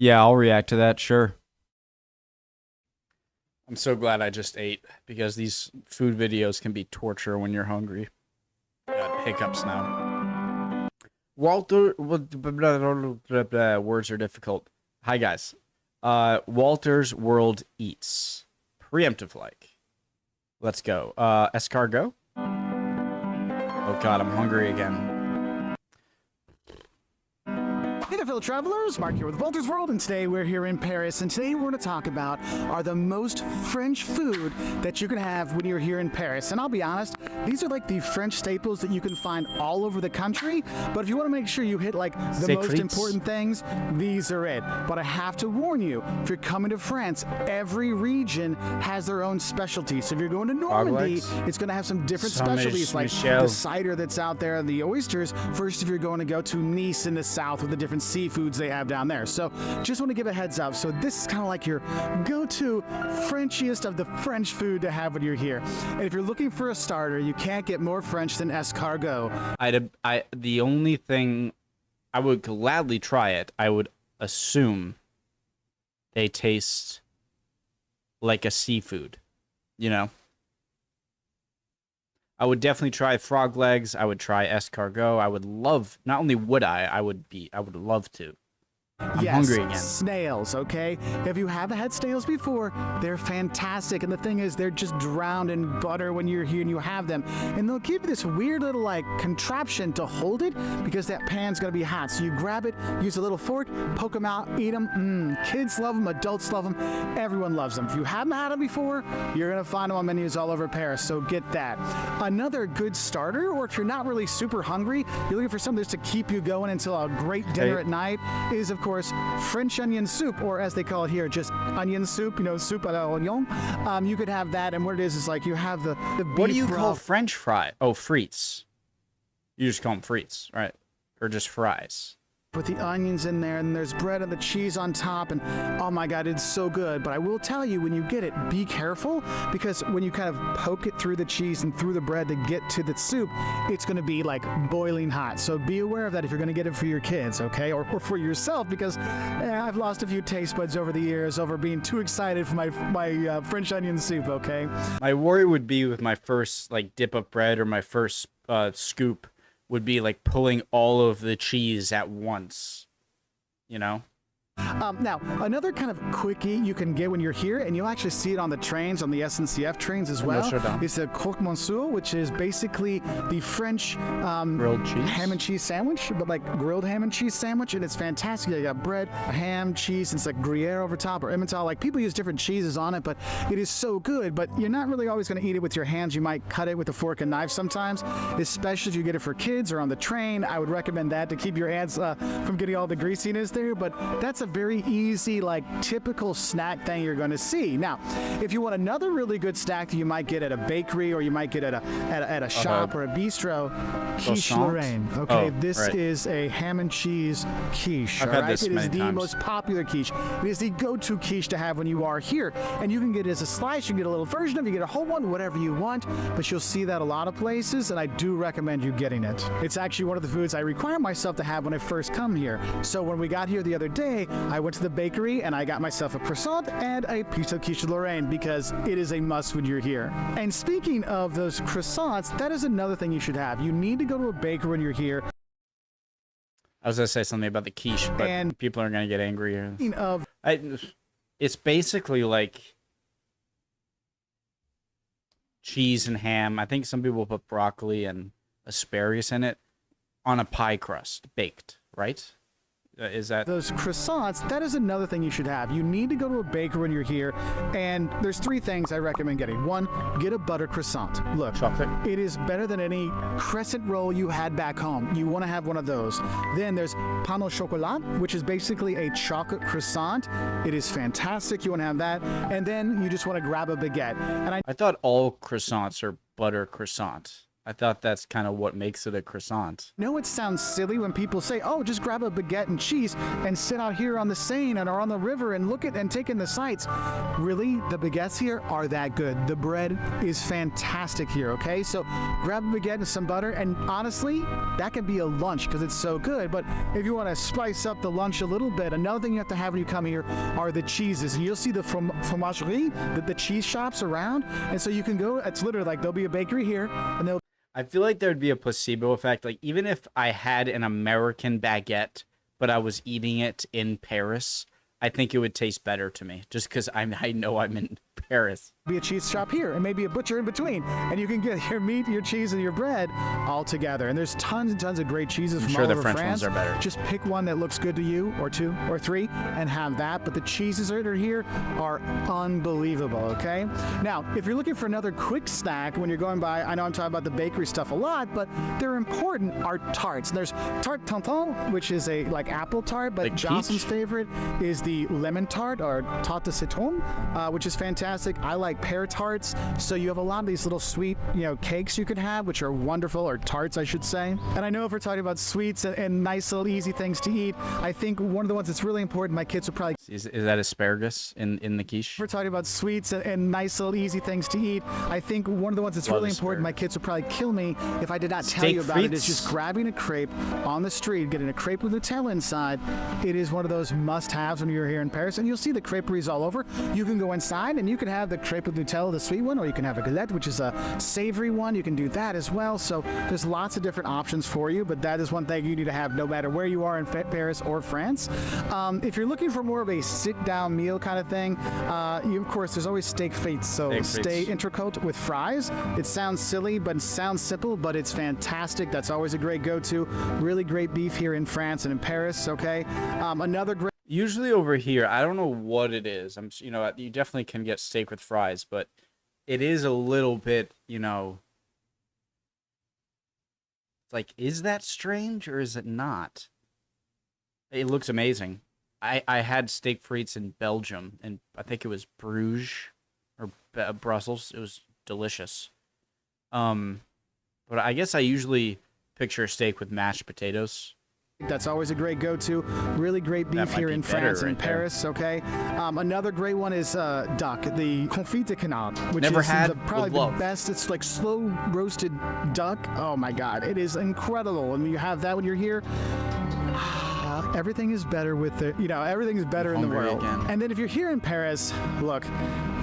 Yeah, I'll react to that, sure. I'm so glad I just ate because these food videos can be torture when you're hungry. Got hiccups now. Walter, words are difficult. Hi guys. Walter's World Eats. Preemptive like. Let's go. Escargot. Oh god, I'm hungry again. Hey there, fellow travelers. Mark here with Walter's World, and today we're here in Paris. And today we're going to talk about are the most French food that you can have when you're here in Paris. And I'll be honest, these are like the French staples that you can find all over the country. But if you want to make sure you hit like the most important things, these are it. But I have to warn you, if you're coming to France, every region has their own specialty. So if you're going to Normandy, it's going to have some different specialties, like the cider that's out there, the oysters. First, if you're going to go to Nice in the south with the different seafoods they have down there. So just want to give a heads up. So this is kind of like your go-to Frenchiest of the French food to have when you're here. And if you're looking for a starter, you can't get more French than escargot. The only thing I would gladly try it, I would assume they taste like a seafood, you know? I would definitely try frog legs. I would try escargot. I would love, not only would I would love to. I'm hungry again. Snails, okay? If you haven't had snails before, they're fantastic. And the thing is, they're just drowned in butter when you're here and you have them. And they'll give you this weird little, like, contraption to hold it because that pan's going to be hot. So you grab it, use a little fork, poke them out, eat them. Kids love them, adults love them, everyone loves them. If you haven't had them before, you're going to find them on menus all over Paris, so get that. Another good starter, or if you're not really super hungry, you're looking for something just to keep you going until a great dinner at night, is, of course, French onion soup, or as they call it here, just onion soup, you know, soup à l'oignon. You could have that, and what it is like you have the beef. What do you call French fry? Oh, frites. You just call them frites, right? Or just fries. With the onions in there, and there's bread and the cheese on top, and oh my god, it's so good. But I will tell you, when you get it, be careful, because when you kind of poke it through the cheese and through the bread to get to the soup, it's going to be like boiling hot. So be aware of that if you're going to get it for your kids, okay, or for yourself, because I've lost a few taste buds over the years over being too excited for my French onion soup, okay. My worry would be with my first like dip of bread or my first scoop would be like pulling all of the cheese at once, you know? Now, another kind of quickie you can get when you're here, and you'll actually see it on the trains, on the SNCF trains as well, is the croque monsieur, which is basically the French grilled cheese ham and cheese sandwich, but like grilled ham and cheese sandwich, and it's fantastic. You got bread, ham, cheese, and it's like Gruyere over top, or Emmental. Like, people use different cheeses on it, but it is so good. But you're not really always going to eat it with your hands. You might cut it with a fork and knife sometimes, especially if you get it for kids or on the train. I would recommend that to keep your hands from getting all the greasiness there, but that's a very easy, like, typical snack thing you're going to see. Now, if you want another really good snack that you might get at a bakery, or you might get at a shop or a bistro, Quiche Lorraine. Okay, this is a ham and cheese quiche. I've had this many times. It is the most popular quiche. It is the go-to quiche to have when you are here, and you can get it as a slice. You can get a little version of it, you get a whole one, whatever you want. But you'll see that a lot of places, and I do recommend you getting it. It's actually one of the foods I require myself to have when I first come here. So when we got here the other day, I went to the bakery and I got myself a croissant and a piece of quiche Lorraine, because it is a must when you're here. And speaking of those croissants, that is another thing you should have. You need to go to a bakery when you're here. I was going to say something about the quiche, but and people are going to get angry here. Speaking of, it's basically like cheese and ham. I think some people put broccoli and asparagus in it on a pie crust, baked, right? Is that those croissants? That is another thing you should have. You need to go to a bakery when you're here, and there's three things I recommend getting. One, get a butter croissant. Look, chocolate. It is better than any crescent roll you had back home. You want to have one of those. Then there's pain au chocolat, which is basically a chocolate croissant. It is fantastic. You want to have that. And then you just want to grab a baguette. And I thought all croissants are butter croissant. I thought that's kind of what makes it a croissant. I know it sounds silly when people say, oh, just grab a baguette and cheese and sit out here on the Seine or on the river and look at and take in the sights. Really, the baguettes here are that good. The bread is fantastic here, okay? So grab a baguette and some butter, and honestly, that can be a lunch because it's so good. But if you want to spice up the lunch a little bit, another thing you have to have when you come here are the cheeses. And you'll see the fromagerie, the cheese shops around. And so you can go, it's literally like there'll be a bakery here, and they'll I feel like there'd be a placebo effect. Like, even if I had an American baguette, but I was eating it in Paris, I think it would taste better to me. Just because I know I'm in Paris. be a cheese shop here and maybe a butcher in between, and you can get your meat, your cheese, and your bread all together. And there's tons and tons of great cheeses from sure all the over French France. ones are better. Just pick one that looks good to you, or two or three, and have that. But the cheeses that are here are unbelievable, okay? Now, if you're looking for another quick snack when you're going by, I know I'm talking about the bakery stuff a lot, but they're important, are tarts. And there's tarte tatin, which is a like apple tart, but Like Johnson's peach? favorite is the lemon tart, or tarte de citron, which is fantastic. I like pear tarts. So you have a lot of these little sweet, cakes you can have, which are wonderful, or tarts, I should say. And I know if we're talking about sweets and nice little easy things to eat, I think one of the ones that's really important, my kids will probably... Is that asparagus in the quiche? If we're talking about sweets and nice little easy things to eat, I think one of the ones that's Love really important, my kids would probably kill me if I did not tell you about it, is just grabbing a crepe on the street, getting a crepe with Nutella inside. It is one of those must-haves when you're here in Paris, and you'll see the creperies all over. You can go inside and you can have the crepe with Nutella, the sweet one, or you can have a galette, which is a savory one. You can do that as well. So there's lots of different options for you, but that is one thing you need to have no matter where you are in Paris or France. If you're looking for more of a sit-down meal kind of thing, of course, there's always steak frites. So steak entrecôte with fries. It sounds silly, but it sounds simple, but it's fantastic. That's always a great go-to. Really great beef here in France and in Paris, okay? Another great... Usually over here, I don't know what it is. You definitely can get steak with fries, but it is a little bit, it's like, is that strange or is it not? It looks amazing. I had steak frites in Belgium, and I think it was Bruges or Brussels. It was delicious. But I guess I usually picture a steak with mashed potatoes. That's always a great go-to. Really great beef here in France and in Paris, okay? Another great one is duck, the confit de canard, which Never is had, probably would the love. best. It's like slow roasted duck. Oh my God, it is incredible. And when you have that when you're here, everything is better with the, everything is better in the Hungry world. again. And then if you're here in Paris, look,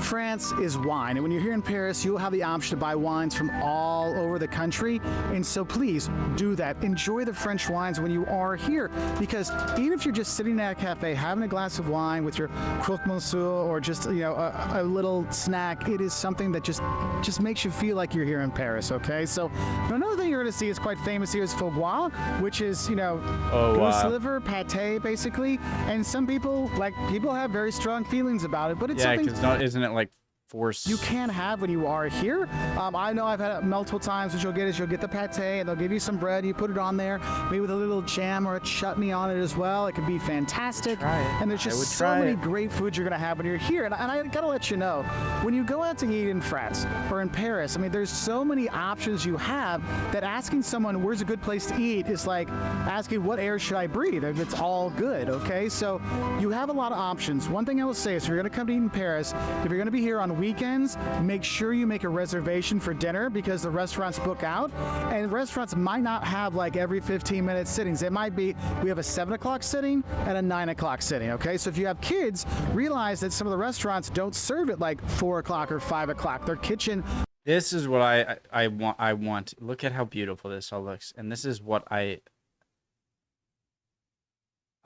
France is wine. And when you're here in Paris, you'll have the option to buy wines from all over the country. And so please do that. Enjoy the French wines when you are here. Because even if you're just sitting at a cafe, having a glass of wine with your croque monsieur or just, a little snack, it is something that just makes you feel like you're here in Paris, okay? So another thing you're going to see is quite famous here is Foie, which is, goose liver, pate, basically. And some people have very strong feelings about it, but it's something... because isn't it like force? You can have when you are here. I know I've had it multiple times. What you'll get is you'll get the pate, and they'll give you some bread. You put it on there, maybe with a little jam or a chutney on it as well. It can be fantastic. And there's just so many great foods you're gonna have when you're here. And I gotta let you know, when you go out to eat in France or in Paris, there's so many options you have that asking someone where's a good place to eat is like asking what air should I breathe. It's all good, okay? So you have a lot of options. One thing I will say is, if you're gonna come to eat in Paris, if you're gonna be here on weekends, make sure you make a reservation for dinner, because the restaurants book out, and restaurants might not have like every 15-minute sittings. It might be, we have a 7 o'clock sitting and a 9 o'clock sitting, okay? So if you have kids, realize that some of the restaurants don't serve at like 4 o'clock or 5 o'clock. Their kitchen... This is what I want. Look at how beautiful this all looks. And this is what I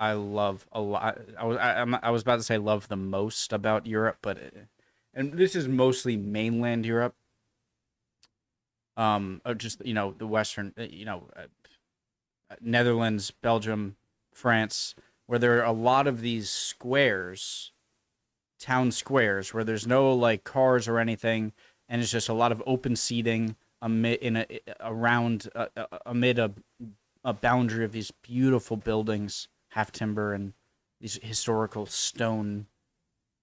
love a lot. I was about to say love the most about Europe, but... And this is mostly mainland Europe. Or just, the Western, Netherlands, Belgium, France, where there are a lot of these squares, town squares, where there's no like cars or anything, and it's just a lot of open seating amid a boundary of these beautiful buildings, half timber, and these historical stone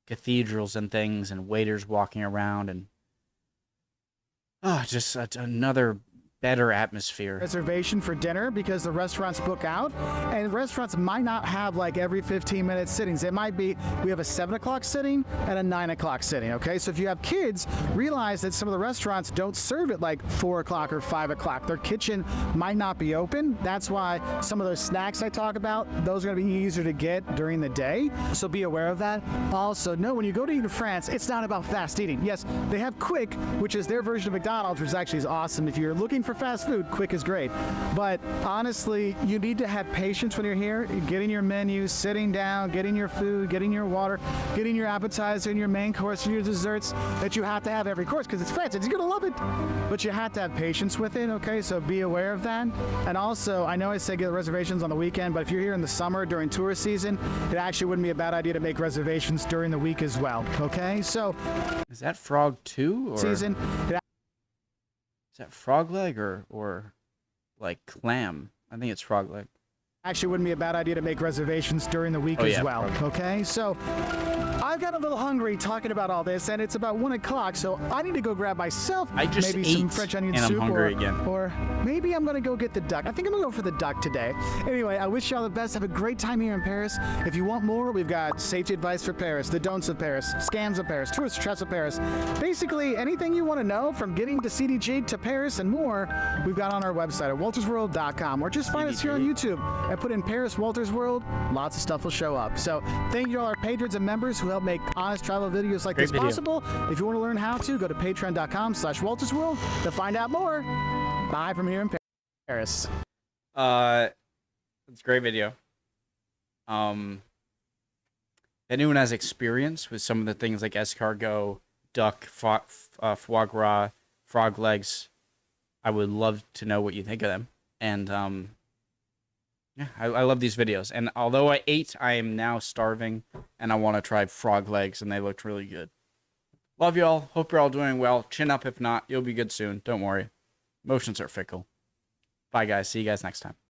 cathedrals and things, and waiters walking around, and just another better atmosphere. Reservation for dinner because the restaurants book out, and restaurants might not have like every 15-minute sittings. It might be we have a 7 o'clock sitting and a 9 o'clock sitting. Okay, so if you have kids, realize that some of the restaurants don't serve at like 4 o'clock or 5 o'clock. Their kitchen might not be open. That's why some of those snacks I talk about, those are going to be easier to get during the day. So be aware of that. Also, know when you go to eat in France, it's not about fast eating. Yes, they have Quick, which is their version of McDonald's, which actually is awesome. If you're looking for fast food, Quick is great. But honestly, you need to have patience when you're here, getting your menu, sitting down, getting your food, getting your water, getting your appetizer and your main course and your desserts that you have to have every course because it's France and you're gonna love it. But you have to have patience with it, okay? So be aware of that. And also, I know I say get reservations on the weekend, but if you're here in the summer during tourist season, it actually wouldn't be a bad idea to make reservations during the week as well, okay? So Is that frog 2 or season, is that frog leg or like clam? I think it's frog leg. actually wouldn't be a bad idea to make reservations during the week as well. Probably. Okay, so I've got a little hungry talking about all this, and it's about 1 o'clock, so I need to go grab myself I just maybe ate, some French onion and I'm soup, hungry again. or maybe I'm gonna go get the duck. I think I'm gonna go for the duck today. Anyway, I wish you all the best. Have a great time here in Paris. If you want more, we've got safety advice for Paris, the don'ts of Paris, scams of Paris, tourist traps of Paris. Basically, anything you want to know from getting to CDG to Paris and more, we've got on our website at waltersworld.com, or just find us here on YouTube and put in Paris Walters World. Lots of stuff will show up. So thank you all our patrons and members who help make honest travel videos like Great this video. possible. If you want to learn how to, go to patreon.com/waltersworld to find out more. Bye from here in Paris. It's a great video. If anyone has experience with some of the things like escargot, duck, foie gras, frog legs, I would love to know what you think of them. And yeah, I love these videos. And although I ate, I am now starving, and I want to try frog legs, and they looked really good. Love y'all. Hope you're all doing well. Chin up if not. You'll be good soon. Don't worry. Emotions are fickle. Bye, guys. See you guys next time.